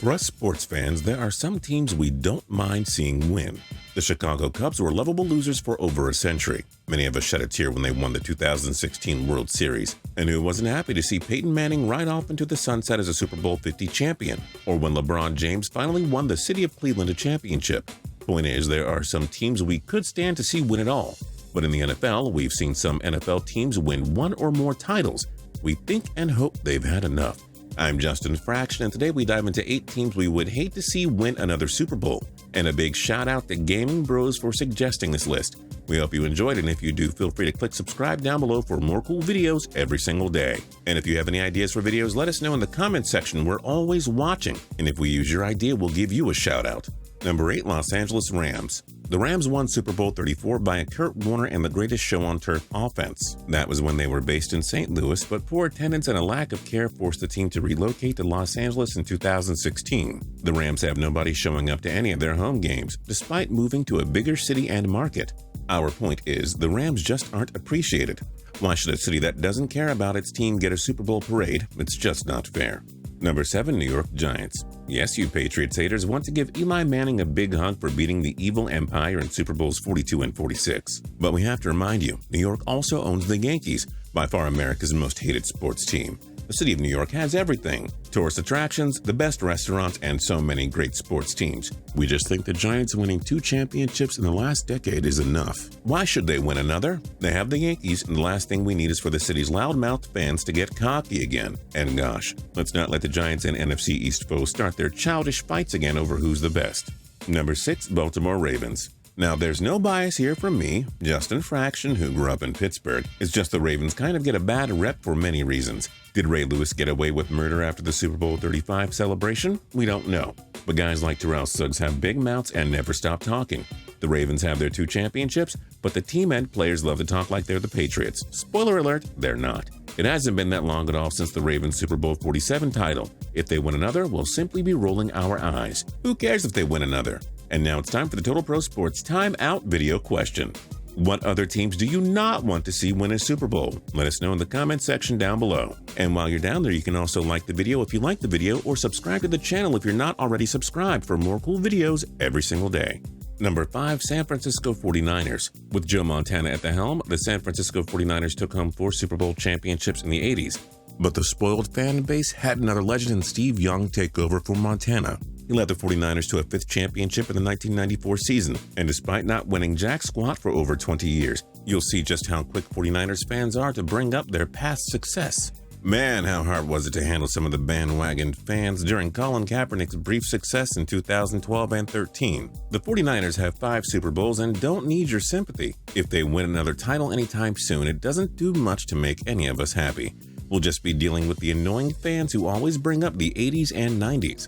For us sports fans, there are some teams we don't mind seeing win. The Chicago Cubs were lovable losers for over a century. Many of us shed a tear when they won the 2016 World Series. And who wasn't happy to see Peyton Manning ride off into the sunset as a Super Bowl 50 champion, or when LeBron James finally won the city of Cleveland a championship? Point is, there are some teams we could stand to see win it all. But in the NFL, we've seen some NFL teams win one or more titles. We think and hope they've had enough. I'm Justin Fraction, and today we dive into 8 teams we would hate to see win another Super Bowl. And a big shout out to Gaming Bros for suggesting this list. We hope you enjoyed it, and if you do, feel free to click subscribe down below for more cool videos every single day. And if you have any ideas for videos, let us know in the comments section. We're always watching, and if we use your idea, we'll give you a shout out. Number 8, Los Angeles Rams. The Rams won Super Bowl 34 by a Kurt Warner and the greatest show on turf offense. That was when they were based in St. Louis, but poor attendance and a lack of care forced the team to relocate to Los Angeles in 2016. The Rams have nobody showing up to any of their home games, despite moving to a bigger city and market. Our point is, the Rams just aren't appreciated. Why should a city that doesn't care about its team get a Super Bowl parade? It's just not fair. Number 7, New York Giants. Yes, you Patriots haters want to give Eli Manning a big hug for beating the evil empire in Super Bowls 42 and 46. But we have to remind you, New York also owns the Yankees, by far America's most hated sports team. The city of New York has everything: tourist attractions, the best restaurants, and so many great sports teams. We just think the Giants winning 2 championships in the last decade is enough. Why should they win another? They have the Yankees, and the last thing we need is for the city's loudmouthed fans to get cocky again. And gosh, let's not let the Giants and NFC East foes start their childish fights again over who's the best. Number 6, Baltimore Ravens. Now, there's no bias here from me, Justin Fraction, who grew up in Pittsburgh. It's just the Ravens kind of get a bad rep for many reasons. Did Ray Lewis get away with murder after the Super Bowl 35 celebration? We don't know. But guys like Terrell Suggs have big mouths and never stop talking. The Ravens have their 2 championships, but the team and players love to talk like they're the Patriots. Spoiler alert, they're not. It hasn't been that long at all since the Ravens Super Bowl 47 title. If they win another, we'll simply be rolling our eyes. Who cares if they win another? And now it's time for the Total Pro Sports Time Out video question. What other teams do you not want to see win a Super Bowl? Let us know in the comments section down below. And while you're down there, you can also like the video if you like the video, or subscribe to the channel if you're not already subscribed for more cool videos every single day. Number 5, San Francisco 49ers. With Joe Montana at the helm, the San Francisco 49ers took home 4 Super Bowl championships in the 80s. But the spoiled fan base had another legend in Steve Young take over for Montana. He led the 49ers to a 5th championship in the 1994 season, and despite not winning jack squat for over 20 years, you'll see just how quick 49ers fans are to bring up their past success. Man, how hard was it to handle some of the bandwagon fans during Colin Kaepernick's brief success in 2012 and 13. The 49ers have 5 Super Bowls and don't need your sympathy. If they win another title anytime soon, it doesn't do much to make any of us happy. We'll just be dealing with the annoying fans who always bring up the 80s and 90s.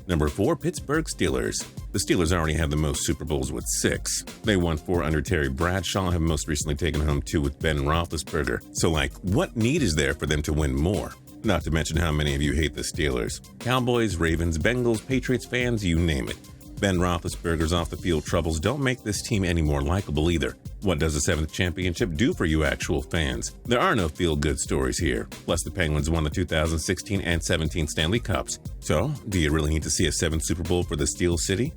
Number 4, Pittsburgh Steelers. The Steelers already have the most Super Bowls with 6. They won 4 under Terry Bradshaw, have most recently taken home 2 with Ben Roethlisberger. So what need is there for them to win more? Not to mention how many of you hate the Steelers. Cowboys, Ravens, Bengals, Patriots fans, you name it. Ben Roethlisberger's off-the-field troubles don't make this team any more likable either. What does the 7th championship do for you actual fans? There are no feel-good stories here. Plus, the Penguins won the 2016 and 17 Stanley Cups. So, do you really need to see a 7th Super Bowl for the Steel City?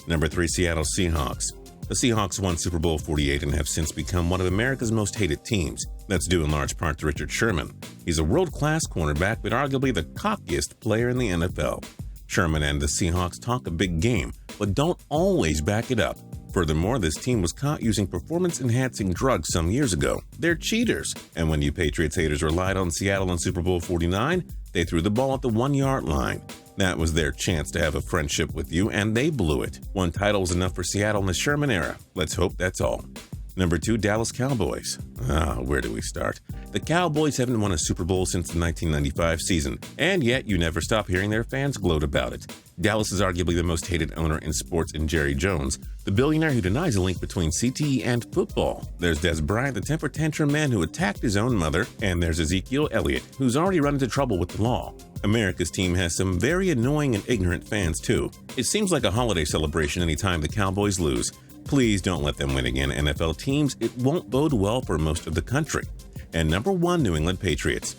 Number 3, Seattle Seahawks. The Seahawks won Super Bowl 48 and have since become one of America's most hated teams. That's due in large part to Richard Sherman. He's a world-class cornerback, but arguably the cockiest player in the NFL. Sherman and the Seahawks talk a big game, but don't always back it up. Furthermore, this team was caught using performance-enhancing drugs some years ago. They're cheaters. And when you Patriots haters relied on Seattle in Super Bowl 49, they threw the ball at the 1-yard line. That was their chance to have a friendship with you, and they blew it. 1 title was enough for Seattle in the Sherman era. Let's hope that's all. Number 2, Dallas Cowboys. Where do we start? The Cowboys haven't won a Super Bowl since the 1995 season, and yet you never stop hearing their fans gloat about it. Dallas is arguably the most hated owner in sports in Jerry Jones, the billionaire who denies a link between CTE and football. There's Des Bryant, the temper tantrum man who attacked his own mother, and there's Ezekiel Elliott, who's already run into trouble with the law. America's team has some very annoying and ignorant fans too. It seems like a holiday celebration anytime the Cowboys lose. Please don't let them win again, NFL teams. It won't bode well for most of the country. And number 1, New England Patriots.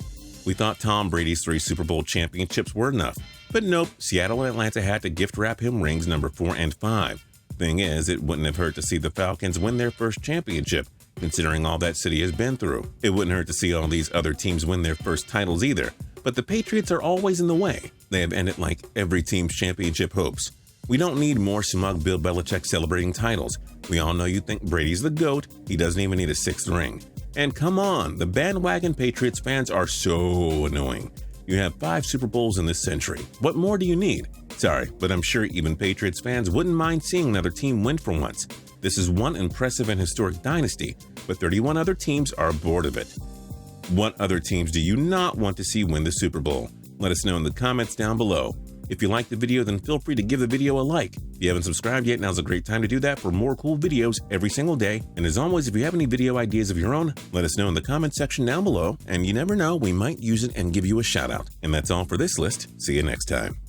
We thought Tom Brady's 3 Super Bowl championships were enough. But nope, Seattle and Atlanta had to gift wrap him rings number 4 and 5. Thing is, it wouldn't have hurt to see the Falcons win their first championship, considering all that city has been through. It wouldn't hurt to see all these other teams win their first titles either. But the Patriots are always in the way. They have ended like every team's championship hopes. We don't need more smug Bill Belichick celebrating titles. We all know you think Brady's the GOAT. He doesn't even need a 6th ring. And come on, the bandwagon Patriots fans are so annoying. You have 5 Super Bowls in this century. What more do you need? Sorry, but I'm sure even Patriots fans wouldn't mind seeing another team win for once. This is one impressive and historic dynasty, but 31 other teams are bored of it. What other teams do you not want to see win the Super Bowl? Let us know in the comments down below. If you liked the video, then feel free to give the video a like. If you haven't subscribed yet, now's a great time to do that for more cool videos every single day. And as always, if you have any video ideas of your own, let us know in the comment section down below. And you never know, we might use it and give you a shout out. And that's all for this list. See you next time.